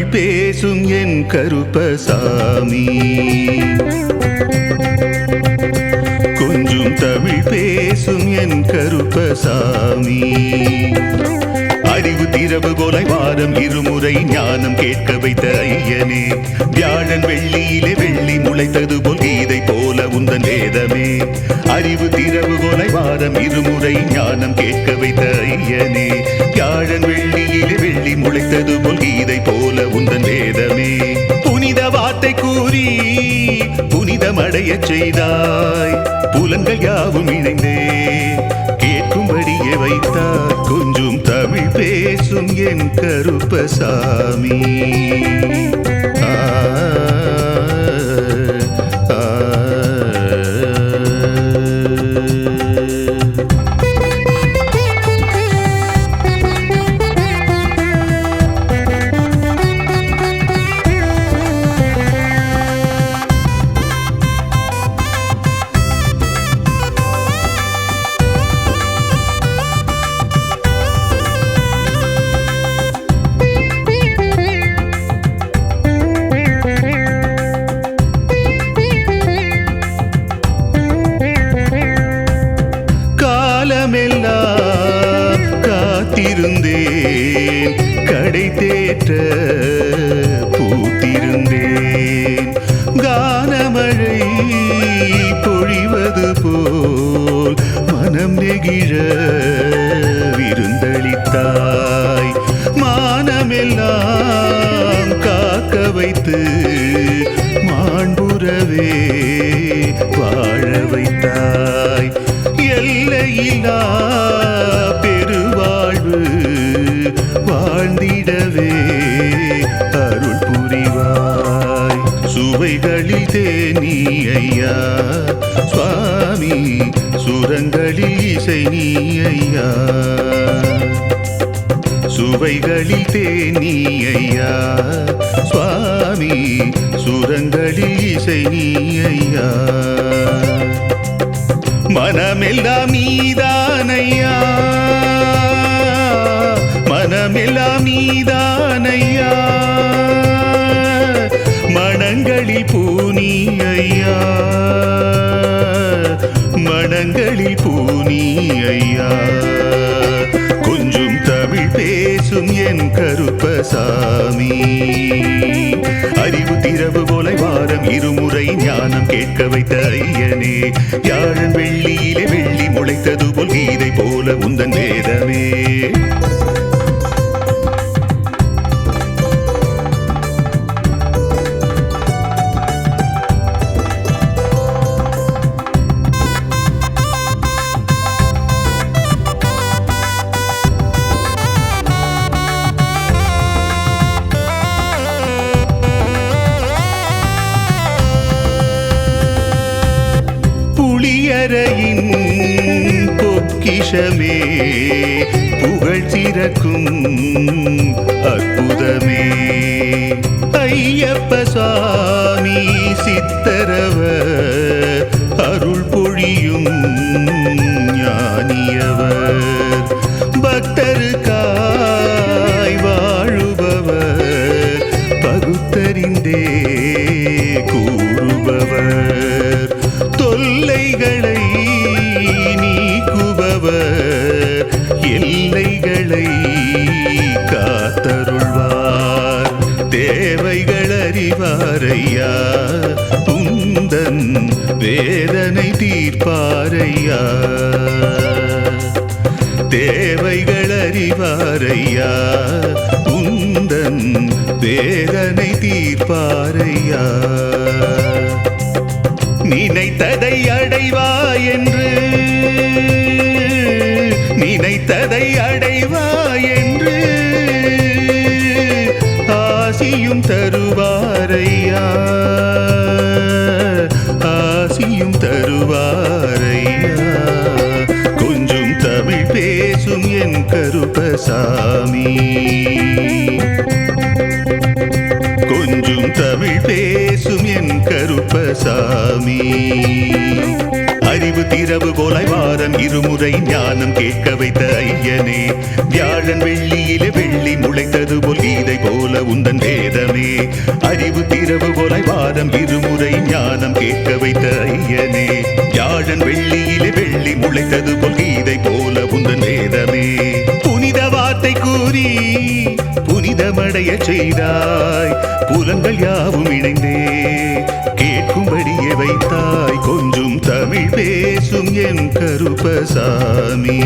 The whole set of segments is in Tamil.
தமிழ் பேசும் என் கருப்பசாமி. கொஞ்சம் தமிழ் பேசும் என் கருப்பசாமி. அறிவு திரவு கொலை வாரம் இருமுறை ஞானம் கேட்க வைத்த ஐயனே, வியாழன் வெள்ளியிலே வெள்ளி முளைத்தது போல் கீதை போல உந்தன் வேதமே. அறிவு திரவு கொலை வாரம் இருமுறை ஞானம் கேட்க வைத்த ஐயனே, வியாழன் வெள்ளியிலே வெள்ளி முளைத்தது போல் கீதை போல உந்தன் வேதமே. புனித வார்த்தை கூறி புனிதமடைய செய்தாய், புலன்கள் யாவும் இணைந்தே கேட்கும்படியே வைத்தார். கொஞ்சம் தமிழ் பேசும் என் கருப்பசாமி. காத்திருந்தேன், கடை தேற்ற பூத்திருந்தேன். கானமழை பொழிவது போல் மனம் நெகிழ விருந்தளித்தாய். மானமெல்லாம் காக்க வைத்து மாண்புறவே வாழ வைத்தாய். எல்லையில்லா பெருவாழ்வு வாழ்ந்திடவே அருள் புரிவாய். சுவைகளில் தேனி ஐயா சுவாமி, சுரங்களில் இசை நீ ஐயா. சுவைகளில் தேனி ஐயா சுவாமி, சுரங்களில் இசை நீ ஐயா. மனமெல்லாம் நீதானையா, மனமெல்லாம் நீதானையா. மனங்களில் பூனி ஐயா, மனங்களில் பூனி ஐயா. கொஞ்சம் தமிழ் பேசும் என் கருப்பசாமி. அறிவு திரவு கொலை வாரம் இருமுறை ஞானம் கேட்க வைத்த ஐயனே, வியாழன் வெள்ளியிலே வெள்ளி முளைத்தது போல் கீதை போல உந்தன் வேதமே. புளியரையின் பொக்கிஷமே, புகழ் சிறக்கும் அற்புதமே. ஐயப்ப சுவாமி சித்தரவர் அருள் பொழியும் ஞானியவர். பக்தருக்காய் வாழுபவர், பகுத்தறிந்தே கூறுபவர். தொல்லைகளை நீக்குபவர், எல்லைகளை காத்தருள்வார். தேவைகள் அறிவாரையா, உந்தன் வேதனை தீர்ப்பாரையா. தேவைகள் அறிவாரையா, உந்தன் வேதனை தீர்ப்பாரையா. நினைத்ததை அடைவாய் என்று, நினைத்ததை அடைவாய் என்று ஆசியும் தருவாரையா, ஆசியும் தருவாரையா. கொஞ்சம் தமிழ் பேசும் என் கருப்பசாமி. கொஞ்சம் தமிழ் பேசும் என் கருப்பசாமி. அறிவு அறிவு திறவுகோலாய் வாரம் இருமுறை ஞானம் கேட்க வைத்த ஐயனே, வியாழன் வெள்ளியிலே வெள்ளி முளைத்தது போல் கீதை போல உந்தன் வேதமே. அறிவு திறவுகோலாய் வாரம் இருமுறை ஞானம் கேட்க வைத்த ஐயனே, வியாழன் வெள்ளியிலே வெள்ளி முளைத்தது போல் கீதை போல உந்தன் வேதமே. புனித வார்த்தை கூறி புனிதமடைய செய்தாய், புலன்கள் யாவும் இணைந்தே கேட்கும்படியே வைத்தாய். கொஞ்சம் தமிழ் பேசும் என் கருப்பசாமி.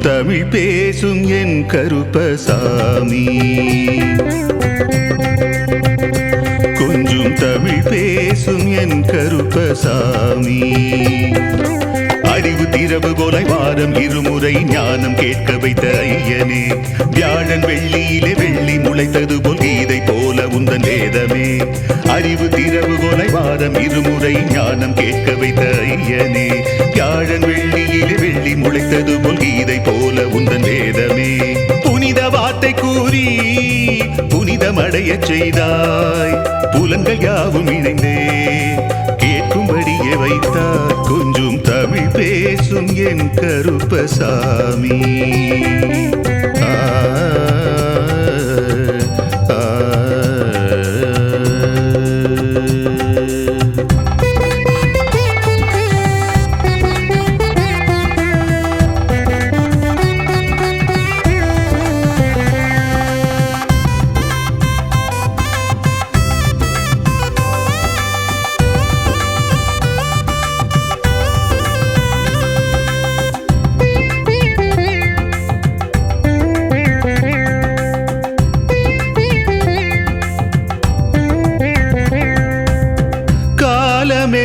தமிழ் பேசும் என் கருப்பசாமி, கொஞ்சம் தமிழ் பேசும் என் கருப்பசாமி. அறிவு திறவுகோலாய் வாரம் இருமுறை ஞானம் கேட்க வைத்த ஐயனே, வியாழன் வெள்ளியிலே வெள்ளி முளைத்தது போல் கீதை போல உந்தன் வேதமே. அறிவு திறவுகோலாய் வாரம் இருமுறை ஞானம் கேட்க வைத்த ஐயனே, வியாழன் வெள்ளியிலே வெள்ளி முளைத்தது போல் கீதை போல உந்தன் வேதமே. புனித வார்த்தை கூறி புனிதமடைய செய்தாய், புலன்கள் யாவும் இணைந்தே கேட்கும்படியே வைத்தார். கொஞ்சம் தமிழ் பேசும் என் கருப்பசாமி.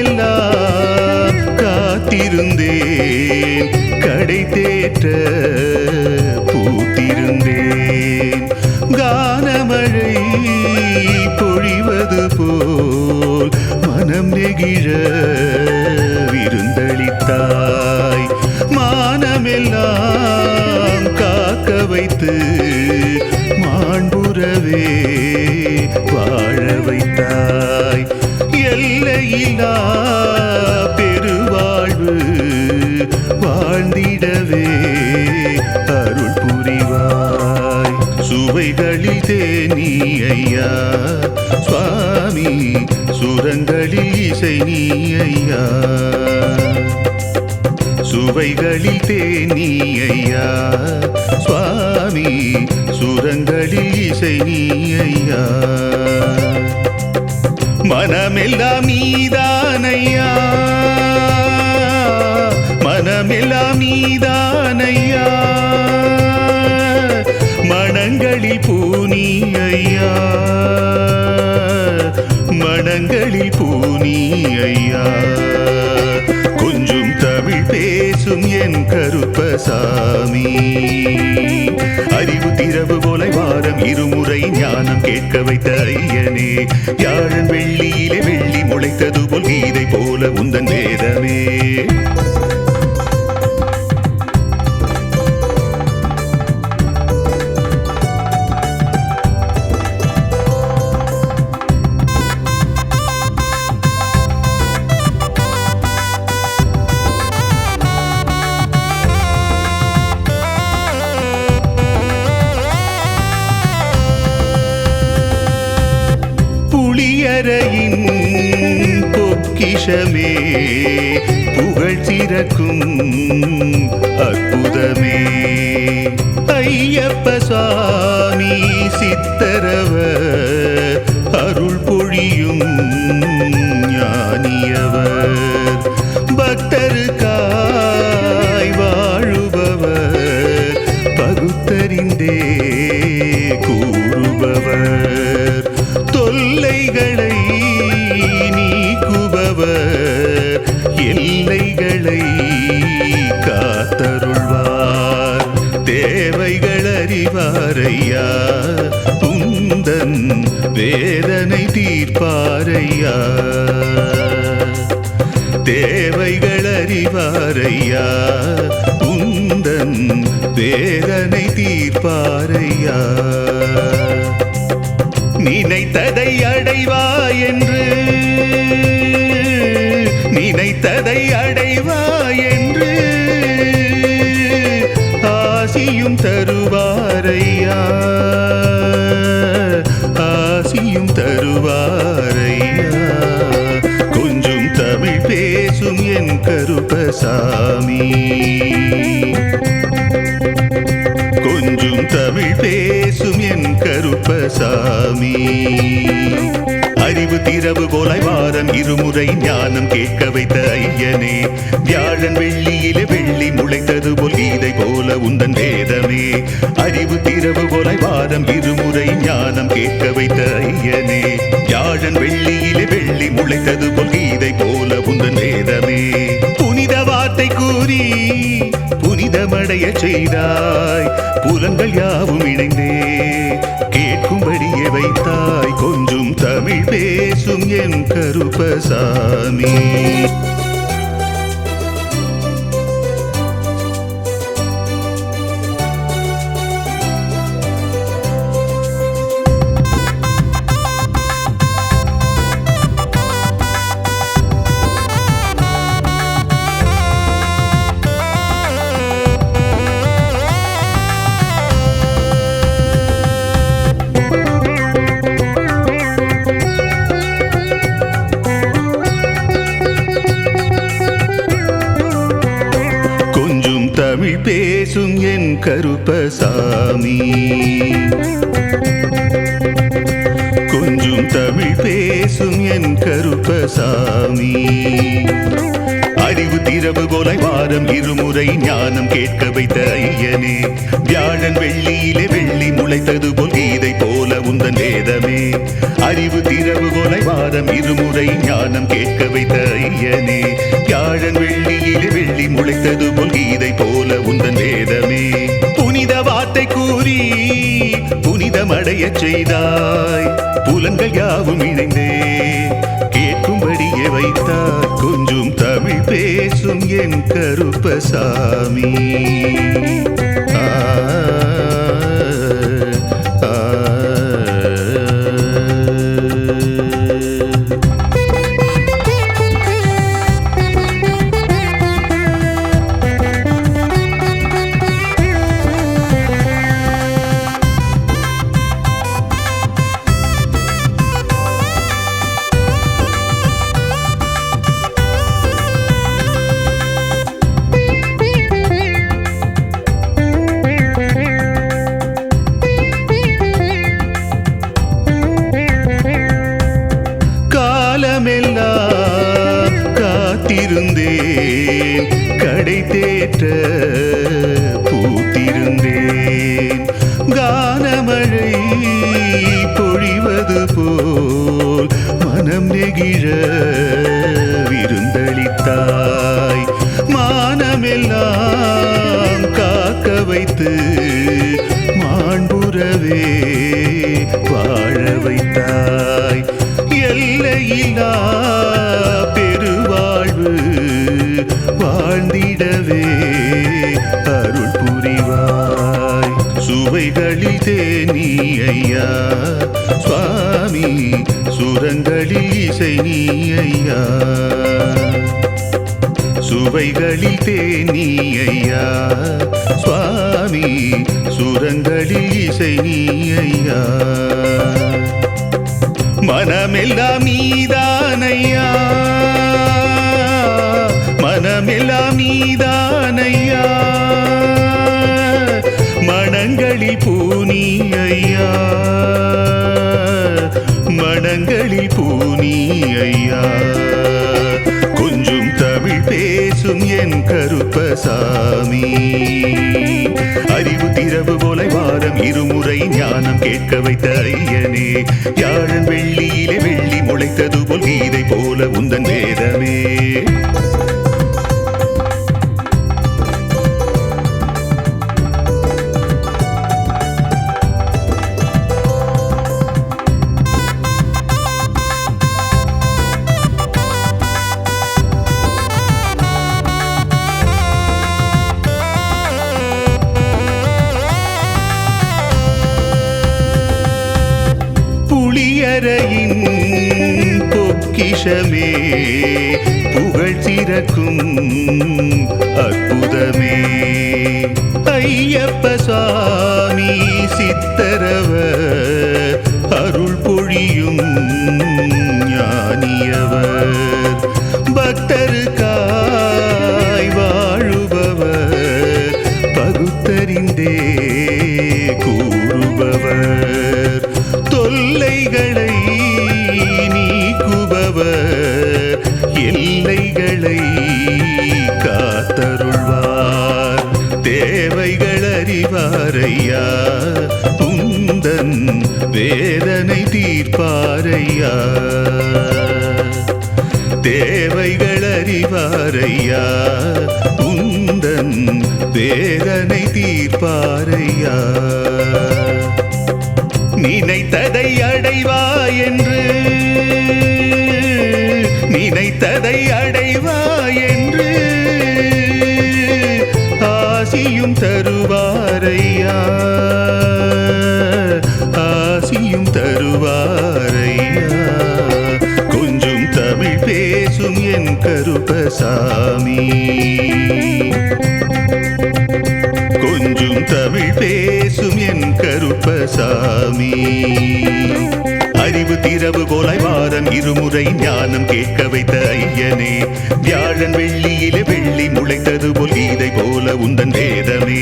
காலமெல்லாம் காத்திருந்தேன், கடை தேற்ற பூத்திருந்தேன். கானமழை பொழிவது போல் மனம் நெகிழ விருந்தளித்தாய். மானமெல்லாம் காக்க வைத்து மாண்புறவே வாழ வைத்தாய். எல்லையில்லா பெருவாழ்வு வாழ்ந்திடவே அருள் புரிவாய். சுவைகளில் தேனி ஐயா சுவாமி, சுரங்களில் இசை நீ ஐயா. சுவைகளில் தேனி ஐயா சுவாமி, சுரங்களில் இசை நீ ஐயா. மனமெல்லாம் நீதானையா, மனமெல்லாம் நீதானையா. மனங்களில் பூனி ஐயா, மனங்களில் பூனி ஐயா. கொஞ்சம் தமிழ் பேசும் என் கருப்பசாமி. அறிவு திறவுகோலாய் வாரம் இருமுறை ஞானம் கேட்க வைத்த ஐயனே, வியாழன் வெள்ளியிலே வெள்ளி முளைத்தது போல் கீதை போல உந்தன் வேதமே. புளியரையின் பொக்கிஷமே, புகழ் சிறக்கும் அற்புதமே. ஐயப்ப சுவாமி சித்தரவர் அருள் பொழியும் ஞானியவர். பக்தருக்காய் வாழுபவர் பகுத்தறிந்தே தொல்லைகளை நீக்குபவர் எல்லைகளை காத்தருள்வார் தேவைகள் அறிவாரையா உந்தன் வேதனை தீர்ப்பாரையா தேவைகள் அறிவாரையா உந்தன் வேதனை தீர்ப்பாரையா நினைத்ததை அடைவாய் என்று நினைத்ததை அடைவாய் என்று ஆசியும் தருவாரையா ஆசியும் தருவாரையா கொஞ்சம் தமிழ் பேசும் என் கருப்பசாமி கொஞ்சம் தமிழ் பேசும் என் கருப்பசாமி அறிவு திரவு போலாய் வாரம் இருமுறை ஞானம் கேட்க வைத்த ஐயனே வியாழன் வெள்ளியிலே வெள்ளி முளைத்தது போல் கீதை போல உந்தன் வேதமே அறிவு திரவு போலாய் வாரம் இருமுறை ஞானம் கேட்க வைத்த ஐயனே வியாழன் வெள்ளியிலே வெள்ளி முளைத்தது போல் கீதை போல உந்தன் வேதமே புனித வார்த்தை கூறி புனிதமடைய செய்தாய் புலன்கள் யாவும் இணைந்தே கேட்கும்படியே வைத்தாய் கொஞ்சம் தமிழ் பேசும் என் கருப்பசாமி தமிழ் பேசும் என் கருப்பசாமி கொஞ்சம் தமிழ் பேசும் என் கருப்பசாமி அறிவு திரவு போலாய் வாரம் இருமுறை ஞானம் கேட்க வைத்த ஐயனே வியாழன் வெள்ளியிலே வெள்ளி முளைத்தது போல் கீதை போல உந்தன் வேதமே அறிவு திரவு போலாய் வாரம் இருமுறை ஞானம் கேட்க வைத்த ஐயனே வியாழன் வெள்ளியிலே வெள்ளி முளைத்தது போல் கீதை போல உந்தன் வேதமே புனித வார்த்தை கூறி புனிதமடைய செய்தாய் புலன்கள் யாவும் இணைந்தே கேட்கும்படியே வைத்தார் கொஞ்சம் தமிழ் பேசும் என் கருப்பசாமி காலமெல்லாம் காத்திருந்தேன் கடை தேற்ற பூத்திருந்தேன் கானமழை பொழிவது போல் மனம் நெகிழ விருந்தளித்தாய் மானமெல்லாம் காக்க வைத்து மாண்புறவே வாழ வைத்தாய் எல்லையில்லா பெருவாழ்வு வாழ்ந்திடவே அருள் புரிவாய் சுவைகளில் தேனி ஐயா சுவாமி சுரங்களில் இசை நீ ஐயா சுவைகளில் தேனி ஐயா சுவாமி சுரங்களில் இசை நீ ஐயா மனமெல்லாம் நீதானையா மனமெல்லாம் நீதானையா மனங்களில் பூனி ஐயா மனங்களில் பூனி ஐயா கொஞ்சம் தமிழ் பேசும் என் கருப்பசாமி அறிவு திரவு போல வாரம் இருமுறை ஞானம் கேட்க வைத்த ஐயனே வியாழன் வெள்ளியிலே வெள்ளி முளைத்தது போல் கீதை போல உந்தன் வேதமே. புளியரையின் பொக்கிஷமே, புகழ் சிறக்கும் அற்புதமே, ஐயப்ப சுவாமி சித்தரவர் அருள் பொழியும் ஞானியவர், பக்தருக்காய் வாழுபவர், பகுத்தறிந்தே கூறுபவர், தொல்லைகளை நீக்குபவர், எல்லைகளை காத்தருள்வார், தேவைகள் அறிவாரையா, உந்தன் வேதனை தீர்ப்பாரையா, தேவைகள் அறிவாரையா, உந்தன் வேதனை தீர்ப்பாரையா. நினைத்ததை அடைவாய் என்று, நினைத்ததை அடைவாய் என்று ஆசியும் தருவாரையா, ஆசியும் தருவாரையா. கொஞ்சம் தமிழ் பேசும் என் கருப்பசாமி, கொஞ்சம் தமிழ் பேசும் என் கருப்பசாமி. அறிவு திரவு போலாய் வாரம் இருமுறை ஞானம் கேட்க வைத்த ஐயனே, வியாழன் வெள்ளியிலே வெள்ளி முளைத்தது போல் கீதை போல உந்தன் வேதமே.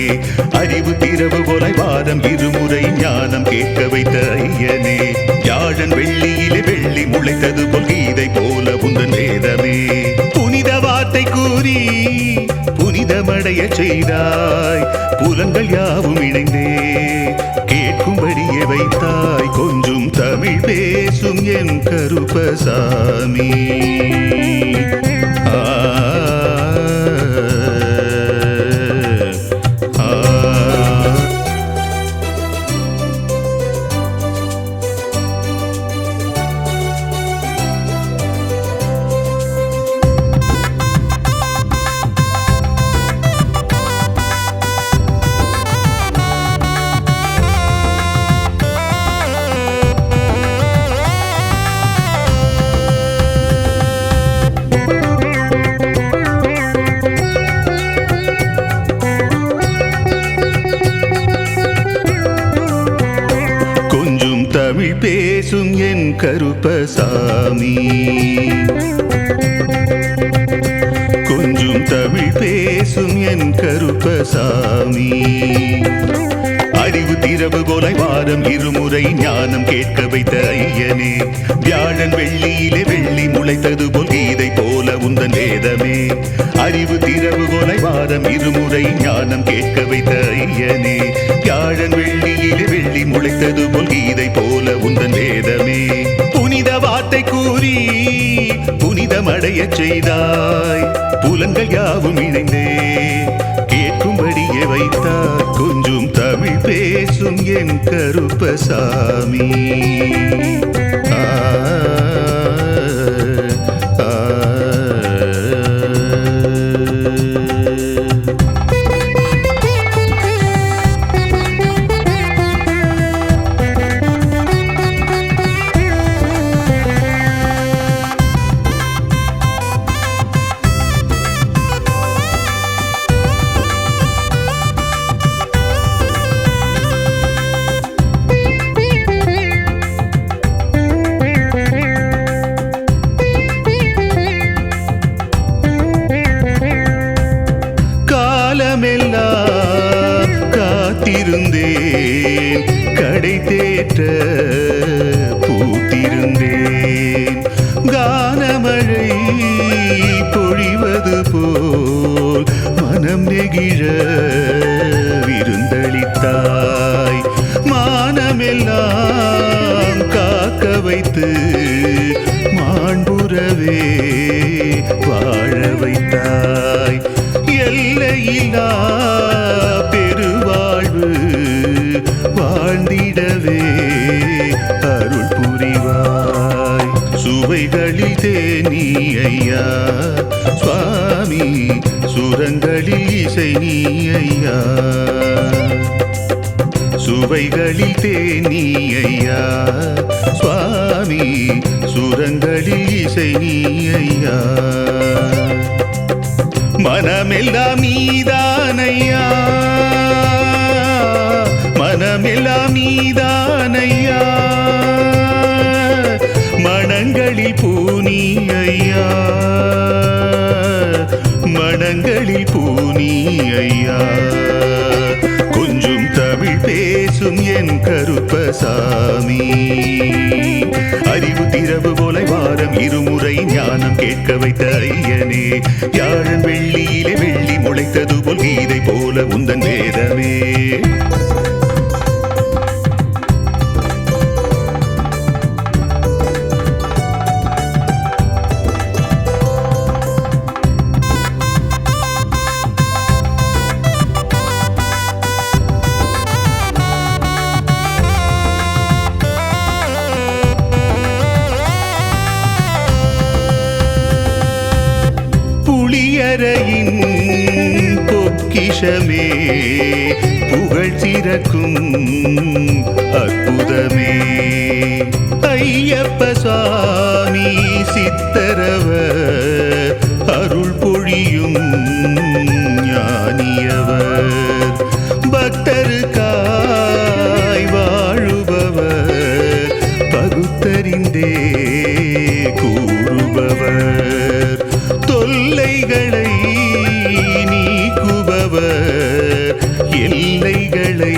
அறிவு திரவு போலாய் வாரம் இருமுறை ஞானம் கேட்க வைத்த ஐயனே, வியாழன் வெள்ளியிலே வெள்ளி முளைத்தது போல் கீதை போல உந்தன் வேதமே. புனித வார்த்தை கூறி புனிதமடைய செய்தாய், புலன்கள் யாவும் இணைந்தே கேட்கும்படியே வைத்தாய். கொஞ்சம் தமிழ் பேசும் என் கருப்பசாமி. தமிழ் பேசும் என் கருப்பசாமி, கொஞ்சம் தமிழ் பேசும் என் கருப்பசாமி. அறிவு திரவு போலாய் வாரம் இருமுறை ஞானம் கேட்க வைத்த ஐயனே, வியாழன் வெள்ளியிலே வெள்ளி முளைத்தது போல் கீதை போல உந்தன் வேதமே. அறிவு திரவு போலாய் வாரம் இருமுறை ஞானம் கேட்க வைத்த ஐயனே, வியாழன் வெள்ளியிலே வெள்ளி முளைத்தது போல் கீதை போல உந்தன் வேதமே. புனித வார்த்தை கூறி புனிதமடைய செய்தாய், புலன்கள் யாவும் இணைந்தே கேட்கும்படியே வைத்தார். கொஞ்சம் தமிழ் பேசும் என் கருப்பசாமி. சுவைகளில் தேனி ஐயா சுவாமி சுரங்களில் இசை நீ ஐயா சுவைகளில் தேனி ஐயா சுவாமி சுரங்களில் இசை நீ ஐயா மனமெல்லாம் நீதானையா மனமெல்லாம் நீதானையா மனங்களில் பூனி ஐயா மனங்களில் பூனி ஐயா கொஞ்சம் தமிழ் பேசும் என் கருப்பசாமி அறிவு திரவு போல வாரம் இருமுறை ஞானம் கேட்க வைத்த ஐயனே யாழன் வெள்ளியிலே வெள்ளி முளைத்தது போல் கீதை போல உந்தன் வேதமே புளியரையின் பொக்கிஷமே புகழ் சிறக்கும் அற்புதமே ஐயப்ப சுவாமி சித்தரவர் அருள் பொழியும் ஞானியவர் பக்தருக்காய் வாழுபவர் பகுத்தறிந்தே கூறுபவர் தொல்லைகளை நீக்குபவர் எல்லைகளை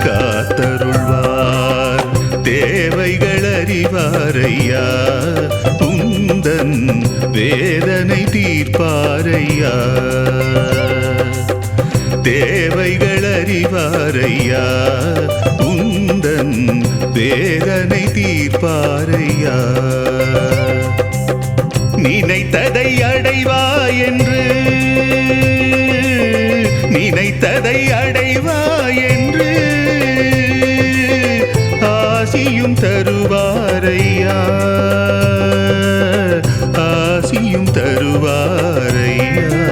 காத்தருள்வார் தேவைகள் அறிவாரையா உந்தன் வேதனை தீர்ப்பாரையா தேவைகள் அறிவாரையா உந்தன் வேதனை தீர்ப்பாரையா நினைத்ததை அடைவாய் என்று நினைத்ததை அடைவாய் என்று ஆசியும் தருவாரையா ஆசியும் தருவாரையா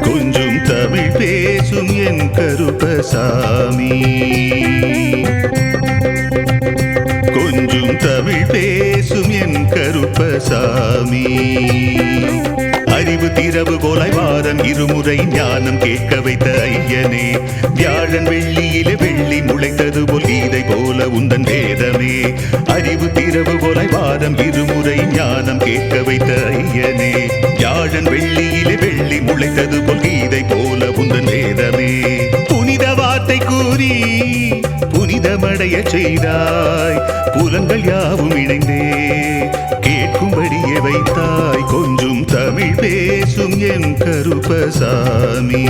கொஞ்சம் தமிழ் பேசும் என் கருப்பசாமி கொஞ்சம் தமிழ் பேசும் என் கருப்பசாமி அறிவு திரவு போல வாரம் இருமுறை ஞானம் கேட்க வைத்த ஐயனே வியாழன் வெள்ளியிலே வெள்ளி முளைத்தது போல் கீதை போல உந்தன் வேதமே அறிவு திரவு போல வாரம் இருமுறை ஞானம் கேட்க வைத்த ஐயனே வியாழன் வெள்ளியிலே வெள்ளி முளைத்தது போல் கீதை போல உந்தன் வேதமே புனித வார்த்தை கூறி புனிதமடைய செய்தாய் புலன்கள் யாவும் இணைந்தே கேட்கும்படியே வைத்தாய் கொஞ்சம் தமிழ் பேசும் என் கருப்பசாமி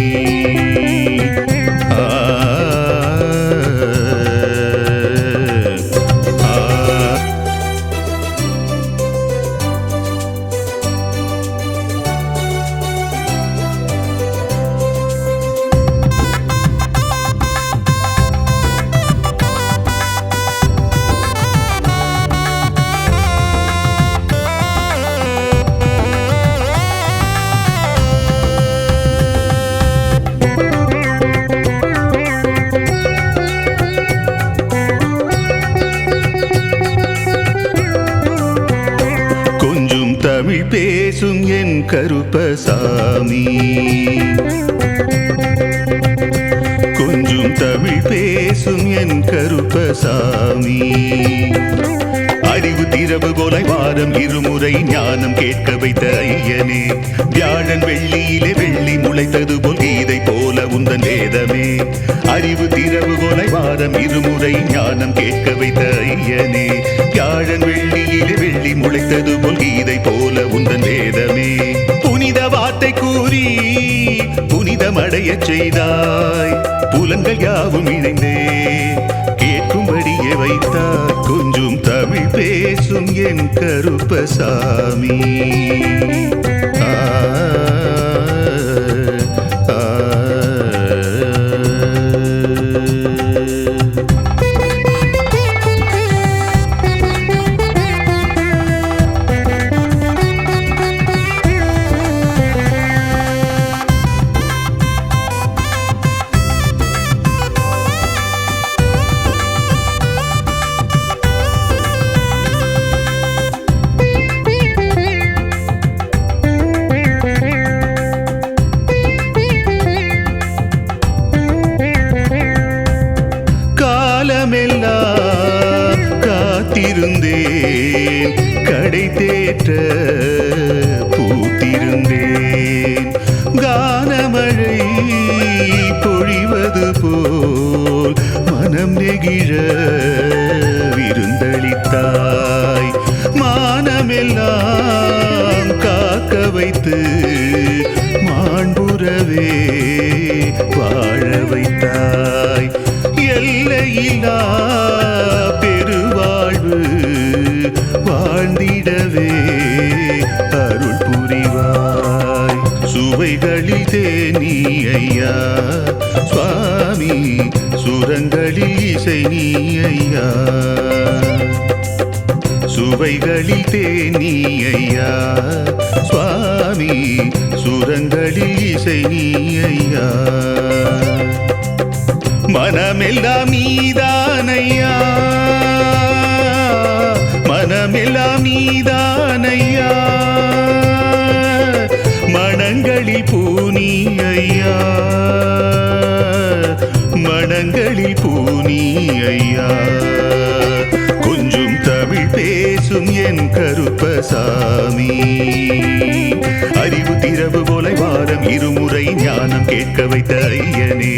தமிழ் பேசும் என் கருப்பசாமி கொஞ்சம் தமிழ் பேசும் என் கருப்பசாமி அறிவு திரவு போல வாரம் இருமுறை ஞானம் கேட்க வைத்த ஐயனே வியாழன் வெள்ளியிலே வெள்ளி முளைத்தது போல் கீதை போல உந்தன் வேதமே அறிவு திரவு போல வாரம் இருமுறை ஞானம் கேட்க வைத்த ஐயனே வியாழன் வெள்ளியிலே வெள்ளி முளைத்தது போல் கீதை போல உந்தன் வேதமே புனித வார்த்தை கூறி புனிதமடைய செய்தாய் புலன்கள் யாவும் இணைந்தே கேட்கும்படியே வைத்தாய் கொஞ்சம் தமிழ் பேசும் என் கருப்பசாமி இருந்தேன், கடை தேற்ற பூத்திருந்தேன். கானமழை பொழிவது போல் மனம் நெகிழ விருந்தளித்தாய். மானமெல்லாம் காக்க வைத்து மாண்புறவே வாழ வைத்தாய். எல்லையில்லா பெருவாழ்வு வாழ்ந்திடவே அருள் புரிவாய். சுவைகளில் தேனி ஐயா சுவாமி, சுரங்களில் இசை நீ ஐயா. சுவைகளில் தேனி ஐயா சுவாமி, சுரங்களில் இசை நீ ஐயா. மனமெல்லாம் நீதானையா, மனமெல்லாம் நீதானையா. மனங்களில் பூனி ஐயா, மனங்களில் பூனி ஐயா. கொஞ்சம் தமிழ் பேசும் என் கருப்பசாமி, அறிவு திரவு போல வாரம் இருமுறை ஞானம் கேட்க வைத்த ஐயனே.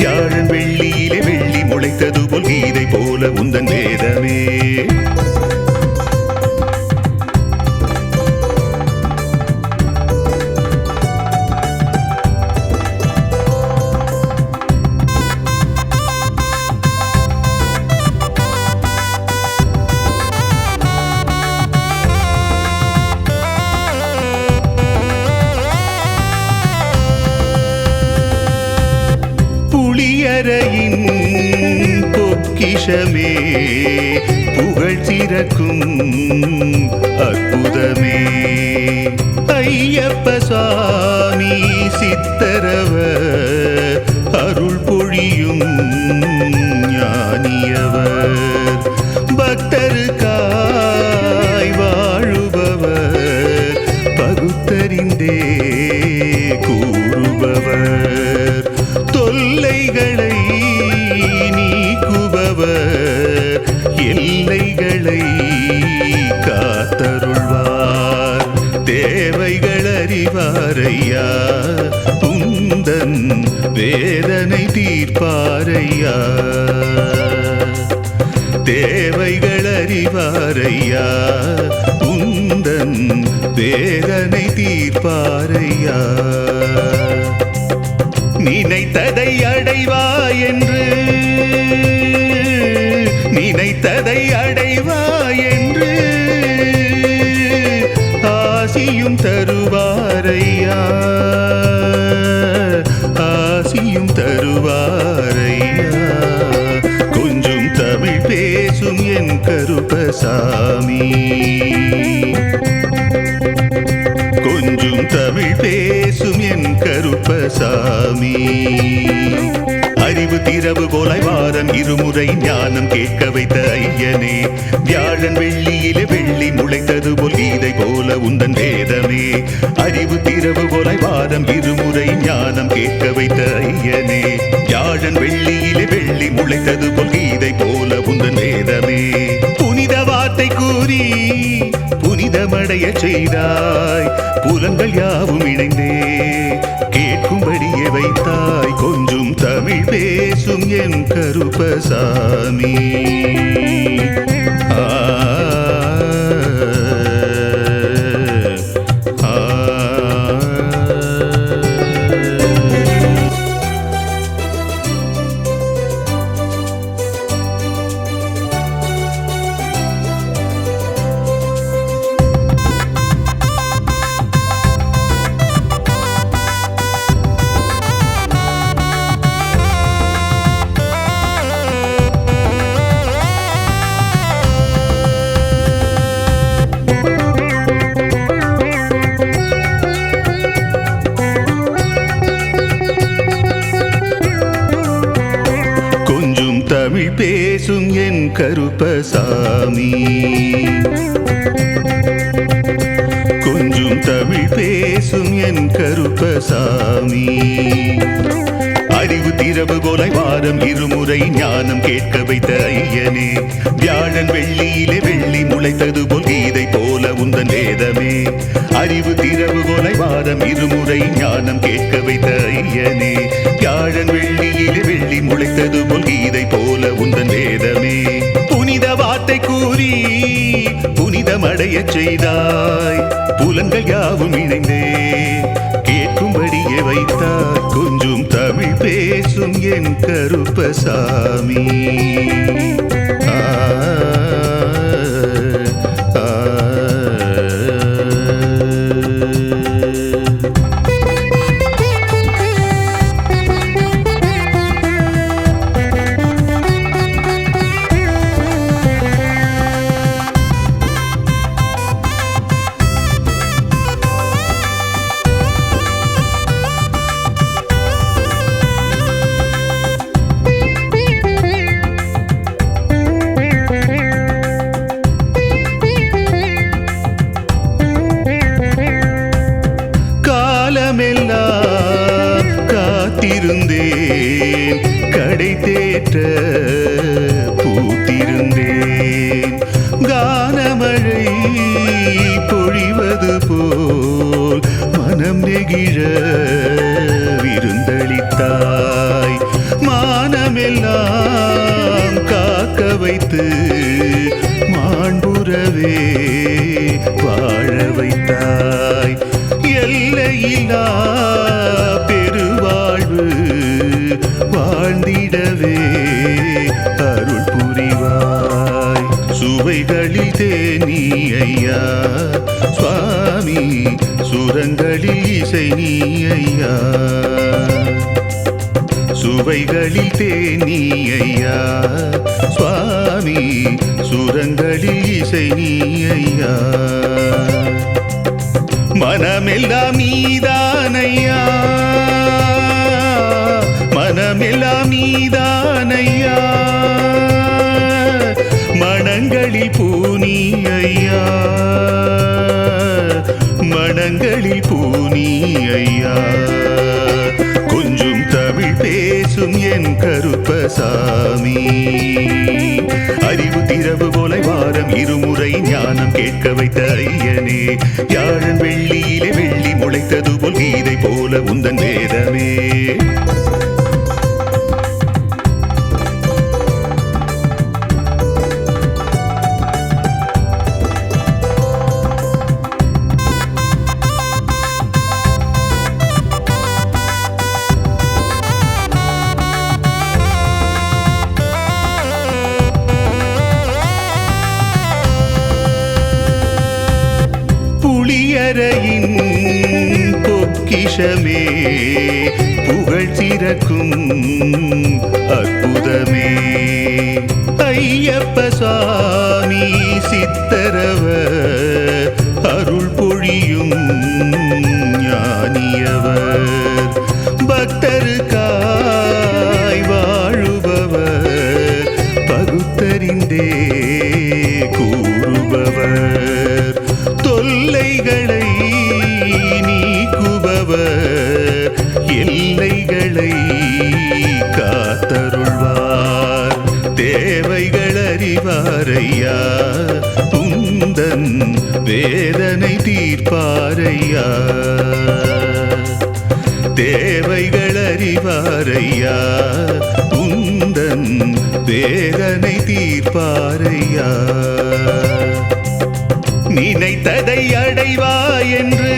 யாழன் வெள்ளியிலே வெள்ளி முளைத்தது போல் கீதை போல உந்தன் வேதமே. புளியரையின் பொக்கிஷமே, புகழ் சிறக்கும் அற்புதமே. ஐயப்ப சுவாமி சித்தரவ அருள் பொழியும் ஞானியவர். பக்தருக்காய் வாழுபவர், பகுத்தறிந்தே கூறுபவர். தொல்லைகளை நீக்குபவர், எல்லைகளை காத்தருள்வார். தேவைகள் அறிவாரையா, உந்தன் வேதனை தீர்ப்பாரையா. தேவைகள் அறிவாரையா, உந்தன் வேதனை தீர்ப்பாரையா. நினைத்ததை அடைவாய் என்று, நினைத்ததை அடைவாய் என்று ஆசியும் தருவாரையா, ஆசியும் தருவாரையா. கொஞ்சம் தமிழ் பேசும் என் கருப்பசாமி, கொஞ்சம் தமிழ் பேசும் என் கருப்பசாமி. அறிவு திரவு போல வாரம் இருமுறை ஞானம் கேட்க வைத்த ஐயனே. வியாழன் வெள்ளியிலே வெள்ளி முளைத்தது போல் கீதை போல உந்தன் வேதமே. அறிவு திரவு போல வாரம் இருமுறை ஞானம் கேட்க வைத்த ஐயனே. வியாழன் வெள்ளியிலே வெள்ளி முளைத்தது போல் கீதை போல உந்தன் வேதமே. புனித வார்த்தை கூறி புனிதமடைய செய்தாய், புலன்கள் யாவும் இணைந்தே கேட்கும்படியே வைத்தாய். கொஞ்சம் தமிழ் பேசும் என் கருப்பசாமி. தமிழ் பேசும் என் கருப்பசாமி, கொஞ்சம் தமிழ் பேசும் என் கருப்பசாமி. அறிவு திறவுகோலை வாரம் இருமுறை ஞானம் கேட்க வைத்த ஐயனே, வியாழன் வெள்ளியிலே வெள்ளி முளைத்தது போல் கீதை போல உந்தன் வேதமே. அறிவு திறவுகோலை வாரம் இருமுறை ஞானம் கேட்க வைத்த ஐயனே, வியாழன் வெள்ளியிலே வெள்ளி முளைத்தது போல் கீதை போல உந்தன் வேதமே. புனித வார்த்தை கூறி புனிதமடைய செய்தாய், புலன்கள் யாவும் இணைந்தே கேட்கும்படியே வைத்தார். கொஞ்சம் தமிழ் பேசும் என் கருப்பசாமி. காலமெல்லாம் காத்திருந்தேன், கடை தேற்ற பூத்திருந்தேன். கானமழை பொழிவது போல் மனம் நெகிழ விருந்தளித்தாய். மானமெல்லாம் காக்க வைத்து மாண்புறவே வாழ வைத்தாய். எல்லையில்லா பெருவாழ்வு வாழ்ந்திடவே அருள் புரிவாய். சுவைகளில் தேனி ஐயா சுவாமி, சுரங்களில் இசை நீ ஐயா. சுவைகளில் தேனி ஐயா சுவாமி, சுரங்களில் இசை நீ ஐயா. மனமெல்லாம் நீதானையா, மனமெல்லாம் நீதானையா. மனங்களில் பூனி ஐயா, மனங்களில் பூனி ஐயா. கொஞ்சம் தமிழ் பேசும் என் கருப்பசாமி. அறிவு திறவுகோலை வாரம் இருமுறை ஞானம் கேட்க வைத்த ஐயனே, வியாழன் வெள்ளியிலே வெள்ளி முளைத்தது போல் கீதை போல உந்தன் வேதமே. புளியரையின் பொக்கிஷமே, புகழ் சிறக்கும் அற்புதமே. ஐயப்ப சுவாமி சித்தரவர் அருள் பொழியும் ஞானியவர். பக்தருக்காய் வாழுபவர், பகுத்தறிந்தே கூறுபவர். தொல்லைகளை நீக்குபவர், எல்லைகளை காத்தருள்வார். தேவைகள் அறிவாரையா, உந்தன் வேதனை தீர்ப்பாரையா. தேவைகள் அறிவாரையா, உந்தன் வேதனை தீர்ப்பாரையா. நினைத்ததை அடைவாய் என்று,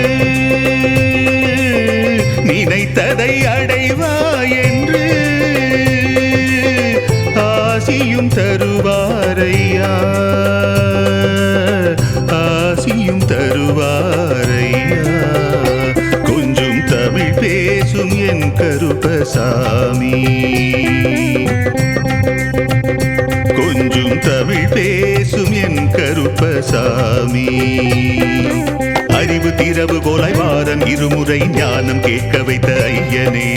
நினைத்ததை அடைவாய் என்று ஆசியும் தருவாரையா, ஆசியும் தருவாரையா. கொஞ்சம் தமிழ் பேசும் என் கருப்பசாமி. கொஞ்சம் தமிழ் பேசும் என் கருப்பசாமி. அறிவு திறவுகோலை வாரம் இருமுறை ஞானம் கேட்க வைத்த ஐயனே,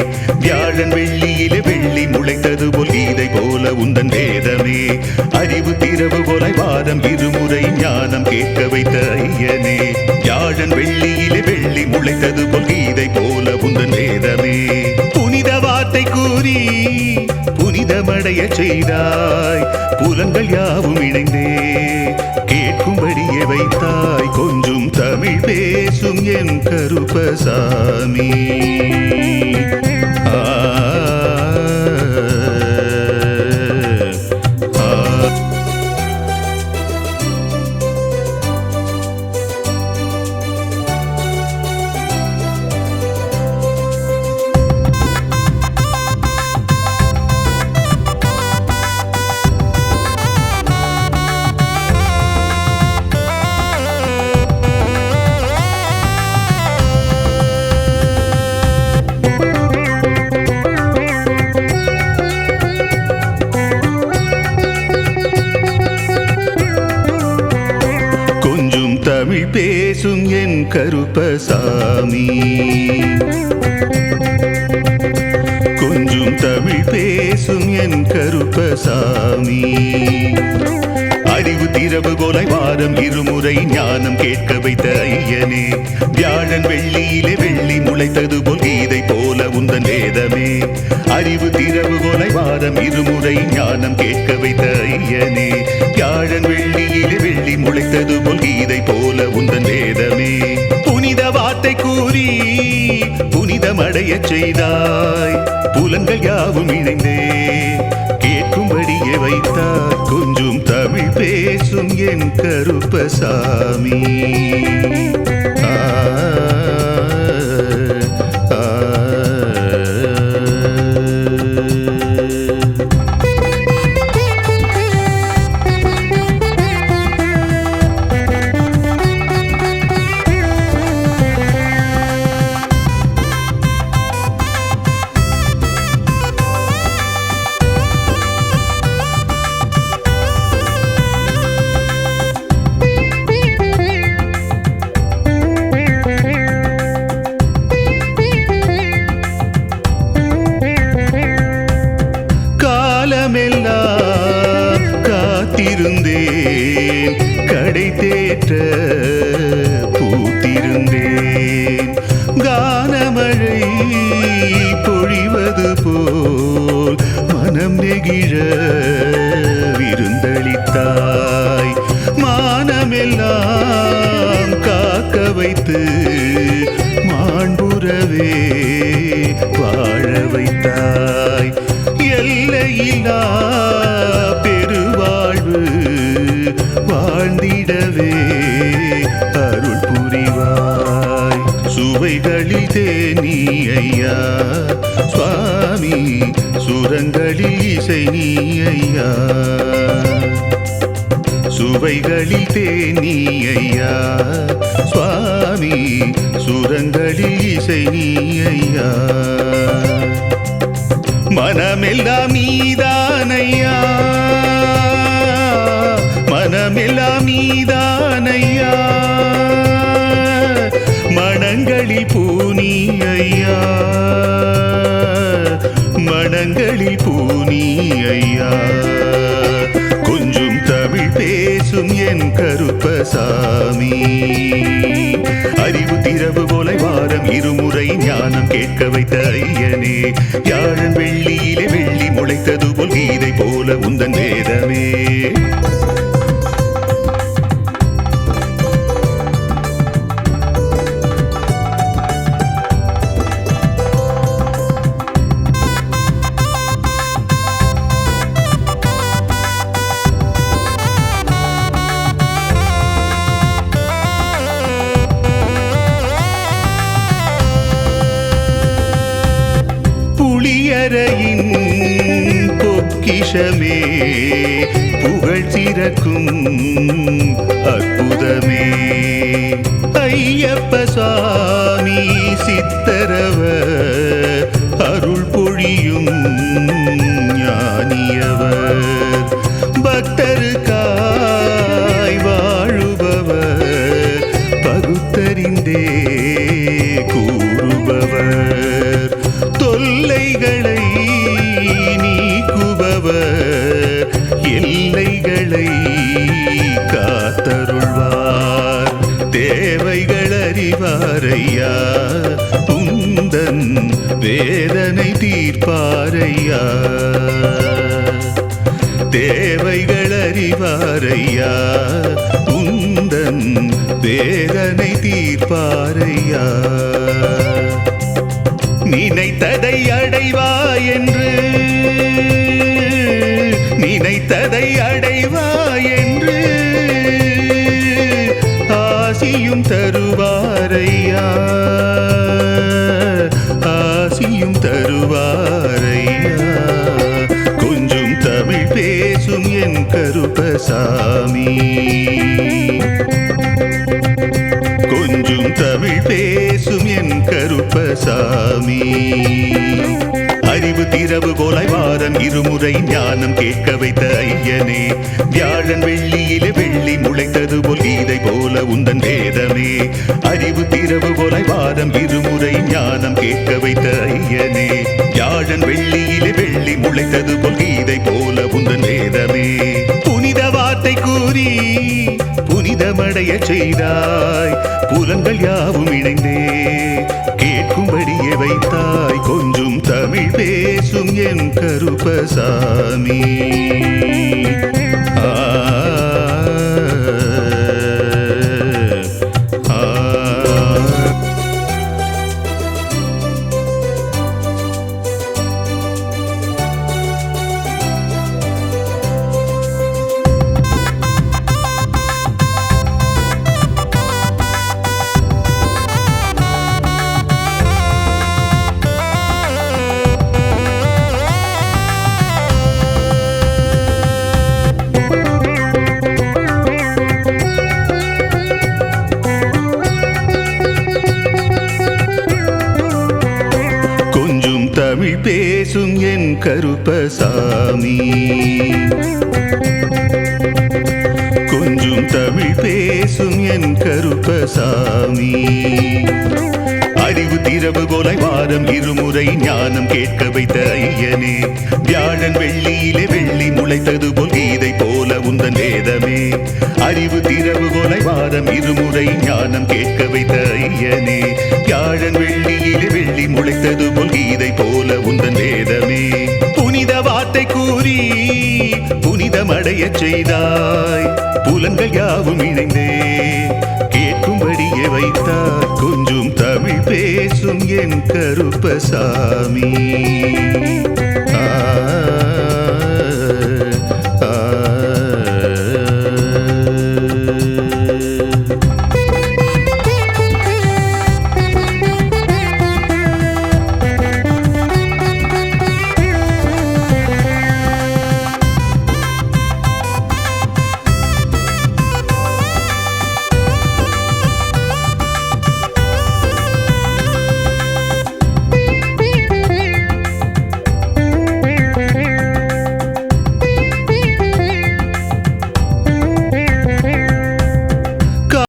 வியாழன் வெள்ளியிலே வெள்ளி முளைத்தது போல் கீதை போல உந்தன் வேதமே. அறிவு திறவுகோலை வாரம் இருமுறை ஞானம் கேட்க வைத்த ஐயனே, வியாழன் வெள்ளியிலே வெள்ளி முளைத்தது போல் கீதை போல உந்தன் வேதமே. புனித வார்த்தை வார்த்தை கூறி புனிதமடைய செய்தாய். புலன்கள் யாவும் இணைந்தே கேட்கும்படியே வைத்தாய். கொஞ்சம் தமிழ் பேசும் என் கருப்பசாமி. தமிழ் பேசும் என் கருப்பசாமி. கொஞ்சம் தமிழ் பேசும் என் கருப்பசாமி. அறிவு திறவுகோலை வாரம் இருமுறை ஞானம் கேட்க வைத்த ஐயனே. வியாழன் வெள்ளியிலே வெள்ளி முளைத்தது போல் கீதை போல உந்தன் வேதமே. அறிவு திறவுகோலை வாரம் இருமுறை ஞானம் கேட்க வைத்த ஐயனே. வியாழன் வெள்ளியிலே வெள்ளி முளைத்தது போல் கீதை போல உந்தன் வேதமே. புனித வார்த்தை கூறி புனிதமடைய செய்தாய். புலன்கள் யாவும் இணைந்தே கேட்கும்படியே வைத்தார். கொஞ்சம் தமிழ் பேசும் என் கருப்பசாமி. காலமெல்லாம் காத்திருந்தேன், கடை தேற்ற பூத்திருந்தேன். கானமழை பொழிவது போல் மனம் நெகிழ விருந்தளித்தாய். மானமெல்லாம் காக்க வைத்து மாண்புறவே வாழ வைத்தாய். எல்லையில்லா பெருவாழ்வு வாழ்ந்திடவே அருள் புரிவாய். சுவைகளில் தேனி ஐயா சுவாமி, சுரங்களில் இசை நீ ஐயா. சுவைகளில் தேனி ஐயா சுவாமி, சுரங்களில் இசை நீ ஐயா. மனமெல்லாம் நீதானையா, மனமெல்லாம் நீதானையா. மனங்களில் பூனி ஐயா, மனங்களில் பூனி ஐயா. கொஞ்சம் தமிழ் பேசும் என் கருப்பசாமி. அறிவு திறவு போலை வாரம் இருமுறை ஞானம் கேட்க வைத்த ஐயனே. வியாழன் வெள்ளியிலே வெள்ளி முளைத்தது போல் கீதை போல உந்தன் வேதமே. புளியரையின் பொக்கிஷமே, புகழ் சிறக்கும் அற்புதமே. ஐயப்ப சுவாமி சித்தரவர் அருள் பொழியும் ஞானியவர். பக்தருக்காய் வாழுபவர், பகுத்தறிந்தே கூறுபவர். தொல்லைகளை நீக்குபவர், எல்லைகளை காத்தருள்வார். தேவைகள் அறி அறிவாரையா உந்தன் வேதனை தீர்ப்பாரையா தேவைகள் அறிவாரையா உந்தன் வேதனை தீர்ப்பாரையா நினைத்ததை அடைவாய் என்று நினைத்ததை அடைவாய் என்று ஆசியும் தருவாரையா ஆசியும் தருவாரையா கொஞ்சம் தமிழ் பேசும் என் கருப்பசாமி கொஞ்சம் தமிழ் பேசும் என் கருப்பசாமி அறிவு திரவு போல வாரம் இருமுறை ஞானம் கேட்க வைத்த ஐயனே வியாழன் வெள்ளியிலே வெள்ளி முளைத்தது போல் கீதை போல உந்தன் வேதமே அறிவு திரவு போல வாரம் இருமுறை ஞானம் கேட்க வைத்த ஐயனே வியாழன் வெள்ளியிலே வெள்ளி முளைத்தது போல் கீதை போல உந்தன் வேதமே புனித வார்த்தை கூறி புனிதமடைய செய்தாய் புலன்கள் யாவும் இணைந்தே கேட்கும்படியே வைத்தாய் கொஞ்சம் தமிழ் பேசும் என் கருப்பசாமி தமிழ் பேசும் என் கருப்பசாமி கொஞ்சம் தமிழ் பேசும் என் கருப்பசாமி அறிவு திரவு போல வாரம் இருமுறை ஞானம் கேட்க வைத்த ஐயனே வியாழன் வெள்ளியிலே வெள்ளி முளைத்தது போல் கீதை போல உந்தன் வேதமே அறிவு திரவு போல வாரம் இருமுறை ஞானம் கேட்க வைத்த ஐயனே வியாழன் வெள்ளியிலே வெள்ளி முளைத்தது போல் கீதை போல உந்தன் வேதமே புனித வார்த்தை கூறி புனிதமடைய செய்தாய் புலன்கள் யாவும் இணைந்தே கேட்கும்படியே வைத்தார் கொஞ்சம் தமிழ் பேசும் என் கருப்பசாமி